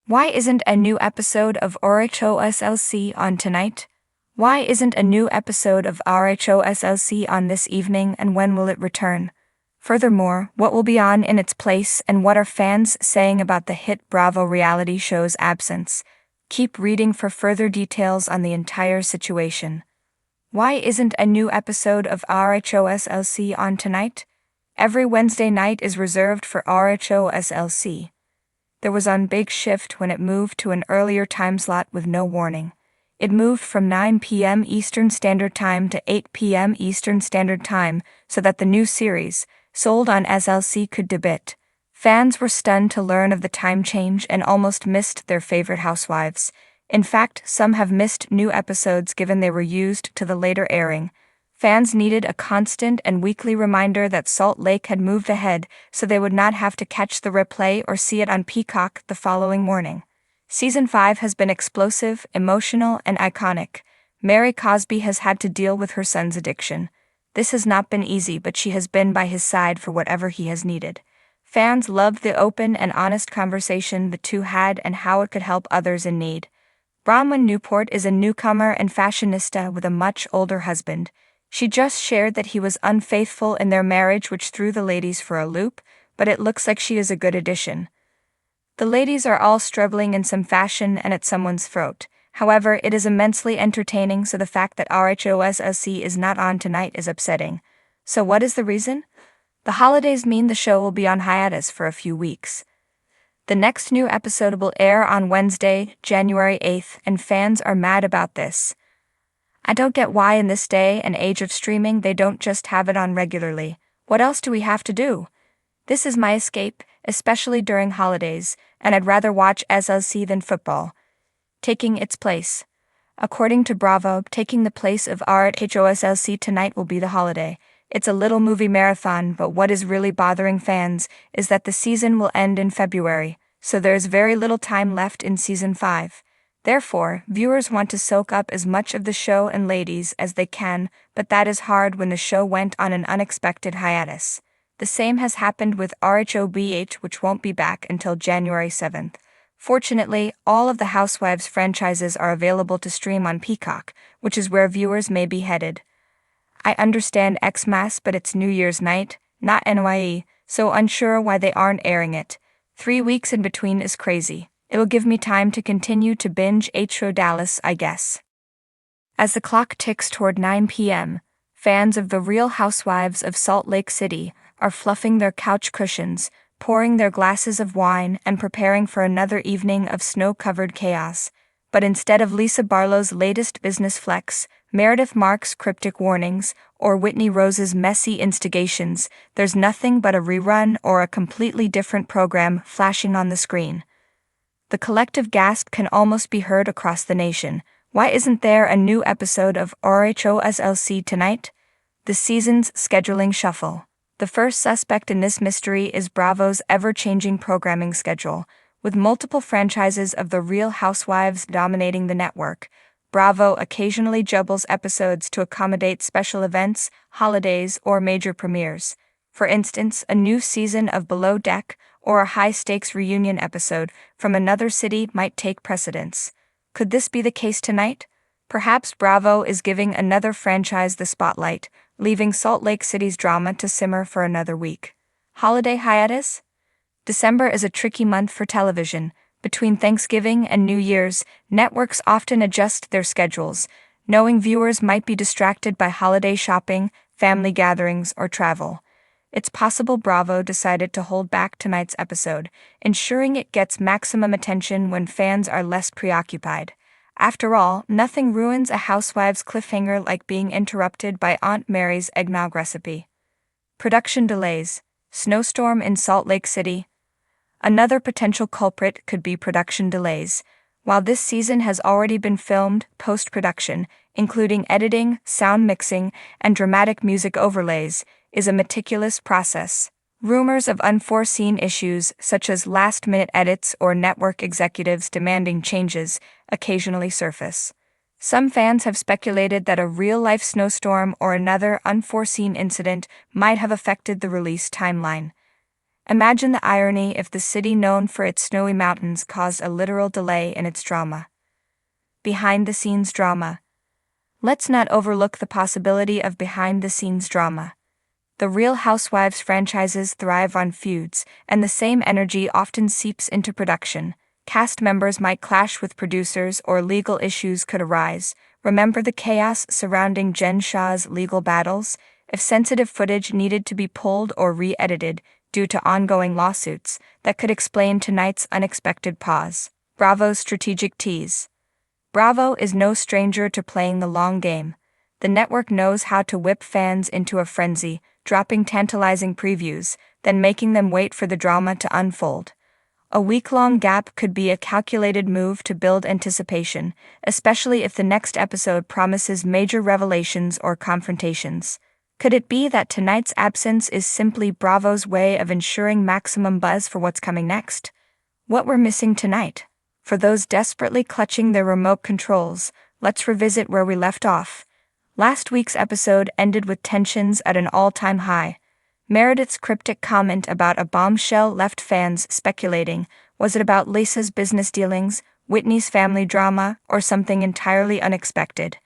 Why isn't a new episode of RHOSLC on tonight? Why isn't a new episode of RHOSLC on this evening, and when will it return? Furthermore, what will be on in its place, and what are fans saying about the hit Bravo reality show's absence? Keep reading for further details on the entire situation. Why isn't a new episode of RHOSLC on tonight? Every Wednesday night is reserved for RHOSLC. There was a big shift when it moved to an earlier time slot with no warning. It moved from 9 p.m. Eastern Standard Time to 8 p.m. Eastern Standard Time so that the new series, sold on SLC, could debut. Fans were stunned to learn of the time change and almost missed their favorite Housewives. In fact, some have missed new episodes given they were used to the later airing. Fans needed a constant and weekly reminder that Salt Lake had moved ahead so they would not have to catch the replay or see it on Peacock the following morning. Season 5 has been explosive, emotional, and iconic. Mary Cosby has had to deal with her son's addiction. This has not been easy, but she has been by his side for whatever he has needed. Fans loved the open and honest conversation the two had and how it could help others in need. Bronwyn Newport is a newcomer and fashionista with a much older husband. She just shared that he was unfaithful in their marriage, which threw the ladies for a loop, but it looks like she is a good addition. The ladies are all struggling in some fashion and at someone's throat. However, it is immensely entertaining, so the fact that RHOSLC is not on tonight is upsetting. So what is the reason? The holidays mean the show will be on hiatus for a few weeks. The next new episode will air on Wednesday, January 8th, and fans are mad about this. I don't get why in this day and age of streaming they don't just have it on regularly. What else do we have to do? This is my escape, especially during holidays, and I'd rather watch SLC than football. Taking its place. According to Bravo, taking the place of RHOSLC tonight will be the holiday. It's a little movie marathon, but what is really bothering fans is that the season will end in February, so there's very little time left in Season 5. Therefore, viewers want to soak up as much of the show and ladies as they can, but that is hard when the show went on an unexpected hiatus. The same has happened with RHOBH, which won't be back until January 7th. Fortunately, all of the Housewives franchises are available to stream on Peacock, which is where viewers may be headed. I understand Xmas, but it's New Year's night, not NYE, so unsure why they aren't airing it. 3 weeks in between is crazy. It will give me time to continue to binge HO Dallas, I guess. As the clock ticks toward 9 p.m., fans of The Real Housewives of Salt Lake City are fluffing their couch cushions, pouring their glasses of wine, and preparing for another evening of snow-covered chaos. But instead of Lisa Barlow's latest business flex, Meredith Marks' cryptic warnings, or Whitney Rose's messy instigations, there's nothing but a rerun or a completely different program flashing on the screen. The collective gasp can almost be heard across the nation. Why isn't there a new episode of RHOSLC tonight? The season's scheduling shuffle. The first suspect in this mystery is Bravo's ever-changing programming schedule. With multiple franchises of The Real Housewives dominating the network, Bravo occasionally jumbles episodes to accommodate special events, holidays, or major premieres. For instance, a new season of Below Deck or a high-stakes reunion episode from another city might take precedence. Could this be the case tonight? Perhaps Bravo is giving another franchise the spotlight, leaving Salt Lake City's drama to simmer for another week. Holiday hiatus? December is a tricky month for television. Between Thanksgiving and New Year's, networks often adjust their schedules, knowing viewers might be distracted by holiday shopping, family gatherings, or travel. It's possible Bravo decided to hold back tonight's episode, ensuring it gets maximum attention when fans are less preoccupied. After all, nothing ruins a Housewives cliffhanger like being interrupted by Aunt Mary's eggnog recipe. Production delays. Snowstorm in Salt Lake City. Another potential culprit could be production delays. While this season has already been filmed, post-production, including editing, sound mixing, and dramatic music overlays, is a meticulous process. Rumors of unforeseen issues, such as last-minute edits or network executives demanding changes, occasionally surface. Some fans have speculated that a real-life snowstorm or another unforeseen incident might have affected the release timeline. Imagine the irony if the city known for its snowy mountains caused a literal delay in its drama. Behind-the-scenes drama. Let's not overlook the possibility of behind-the-scenes drama. The Real Housewives franchises thrive on feuds, and the same energy often seeps into production. Cast members might clash with producers or legal issues could arise. Remember the chaos surrounding Jen Shah's legal battles? If sensitive footage needed to be pulled or re-edited due to ongoing lawsuits, that could explain tonight's unexpected pause. Bravo's strategic tease. Bravo is no stranger to playing the long game. The network knows how to whip fans into a frenzy, dropping tantalizing previews, then making them wait for the drama to unfold. A week-long gap could be a calculated move to build anticipation, especially if the next episode promises major revelations or confrontations. Could it be that tonight's absence is simply Bravo's way of ensuring maximum buzz for what's coming next? What we're missing tonight? For those desperately clutching their remote controls, let's revisit where we left off. Last week's episode ended with tensions at an all-time high. Meredith's cryptic comment about a bombshell left fans speculating. Was it about Lisa's business dealings, Whitney's family drama, or something entirely unexpected?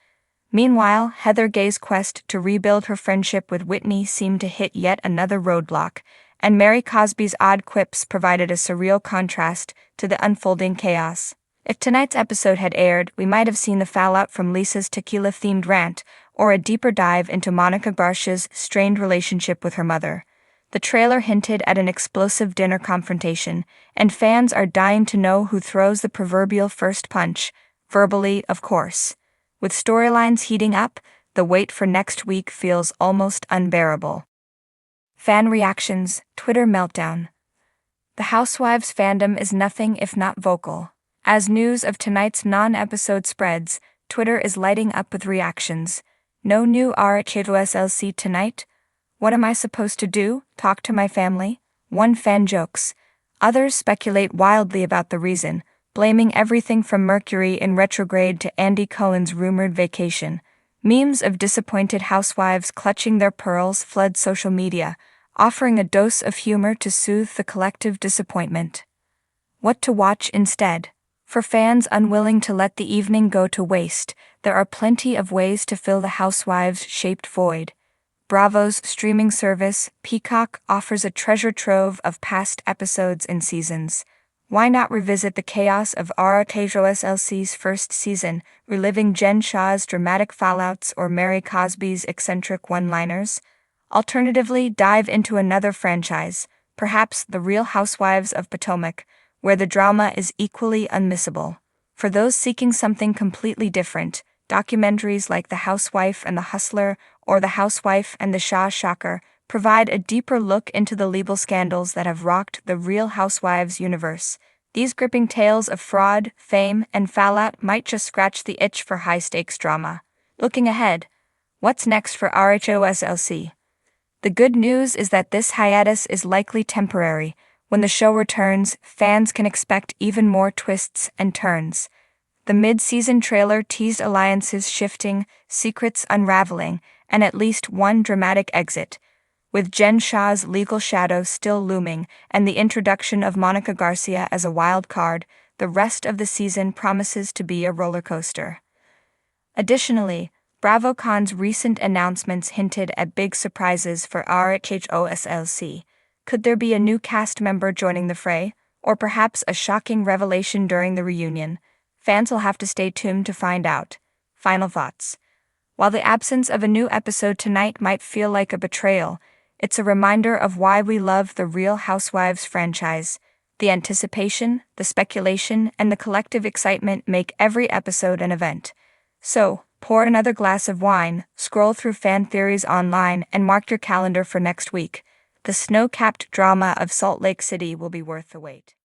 Meanwhile, Heather Gay's quest to rebuild her friendship with Whitney seemed to hit yet another roadblock, and Mary Cosby's odd quips provided a surreal contrast to the unfolding chaos. If tonight's episode had aired, we might have seen the fallout from Lisa's tequila-themed rant, or a deeper dive into Monica Garcia's strained relationship with her mother. The trailer hinted at an explosive dinner confrontation, and fans are dying to know who throws the proverbial first punch, verbally, of course. With storylines heating up, the wait for next week feels almost unbearable. Fan reactions, Twitter meltdown. The Housewives fandom is nothing if not vocal. As news of tonight's non-episode spreads, Twitter is lighting up with reactions. No new RHOSLC tonight? What am I supposed to do? Talk to my family? One fan jokes. Others speculate wildly about the reason, blaming everything from Mercury in retrograde to Andy Cohen's rumored vacation. Memes of disappointed housewives clutching their pearls flood social media, offering a dose of humor to soothe the collective disappointment. What to watch instead? For fans unwilling to let the evening go to waste, there are plenty of ways to fill the Housewives-shaped void. Bravo's streaming service, Peacock, offers a treasure trove of past episodes and seasons. Why not revisit the chaos of RHOSLC's first season, reliving Jen Shah's dramatic fallouts or Mary Cosby's eccentric one-liners? Alternatively, dive into another franchise, perhaps The Real Housewives of Potomac, where the drama is equally unmissable. For those seeking something completely different, documentaries like The Housewife and the Hustler or The Housewife and the Shah Shocker provide a deeper look into the legal scandals that have rocked the Real Housewives universe. These gripping tales of fraud, fame, and fallout might just scratch the itch for high-stakes drama. Looking ahead, what's next for RHOSLC? The good news is that this hiatus is likely temporary. When the show returns, fans can expect even more twists and turns. The mid-season trailer teased alliances shifting, secrets unraveling, and at least one dramatic exit. With Jen Shah's legal shadow still looming and the introduction of Monica Garcia as a wild card, the rest of the season promises to be a roller coaster. Additionally, BravoCon's recent announcements hinted at big surprises for RHOSLC. Could there be a new cast member joining the fray, or perhaps a shocking revelation during the reunion? Fans will have to stay tuned to find out. Final thoughts. While the absence of a new episode tonight might feel like a betrayal, it's a reminder of why we love the Real Housewives franchise. The anticipation, the speculation, and the collective excitement make every episode an event. So, pour another glass of wine, scroll through fan theories online, and mark your calendar for next week. The snow-capped drama of Salt Lake City will be worth the wait.